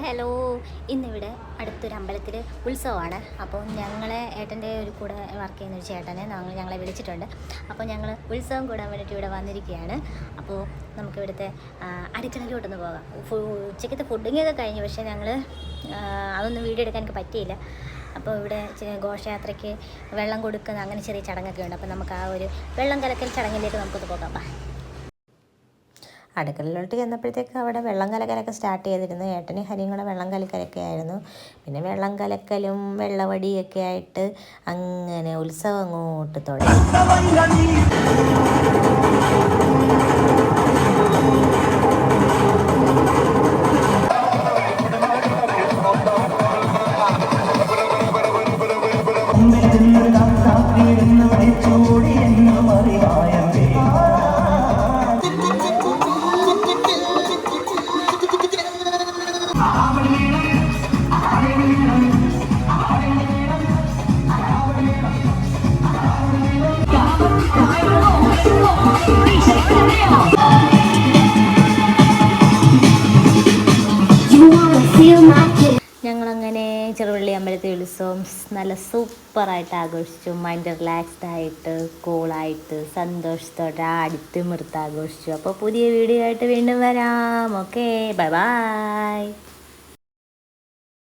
Hello, ഇന്നിവിടെ അടുത്തൊരു അമ്പലത്തിൽ ഉത്സവമാണ്. അപ്പോൾ ഞങ്ങളെ ഏട്ടൻ്റെ ഒരു കൂടെ വർക്ക് ചെയ്യുന്ന ഒരു ചേട്ടനെ ഞങ്ങളെ വിളിച്ചിട്ടുണ്ട്. അപ്പോൾ ഞങ്ങൾ ഉത്സവം കൂടാൻ വേണ്ടിയിട്ട് ഇവിടെ വന്നിരിക്കുകയാണ്. അപ്പോൾ നമുക്കിവിടുത്തെ അടുക്കളയിലോട്ടൊന്ന് പോകാം. ഉച്ചയ്ക്കത്തെ ഫുഡിങ്ങൊക്കെ കഴിഞ്ഞു, പക്ഷേ ഞങ്ങൾ അതൊന്നും വീഡിയോ എടുക്കാൻ എനിക്ക് പറ്റിയില്ല. അപ്പോൾ ഇവിടെ ഘോഷയാത്രയ്ക്ക് വെള്ളം കൊടുക്കുന്ന അങ്ങനെ ചെറിയ ചടങ്ങൊക്കെ ഉണ്ട്. അപ്പോൾ നമുക്ക് ആ ഒരു വെള്ളം കലക്കൽ ചടങ്ങിലേക്ക് നമുക്കൊന്ന് പോകാം. അടുക്കളയിലോട്ട് ചെന്നപ്പോഴത്തേക്ക് അവിടെ വെള്ളം കലക്കലൊക്കെ സ്റ്റാർട്ട് ചെയ്തിരുന്നു. ഏട്ടനും ഹരിയും കൂടെ വെള്ളം കലക്കലൊക്കെ ആയിരുന്നു. പിന്നെ വെള്ളം കലക്കലും വെള്ളവടിയൊക്കെ ആയിട്ട് അങ്ങനെ ഉത്സവം അങ്ങോട്ട് തുടങ്ങി. ഞങ്ങളങ്ങനെ ചെറുവള്ളി അമ്പലത്തിൽ ഉത്സവം നല്ല സൂപ്പറായിട്ട് ആഘോഷിച്ചു. മൈൻഡ് റിലാക്സ്ഡ് ആയിട്ട് കൂളായിട്ട് സന്തോഷത്തോടെ അടുത്ത് ആഘോഷിച്ചു. അപ്പോൾ പുതിയ വീഡിയോ ആയിട്ട് വീണ്ടും വരാം. Okay, bye bye.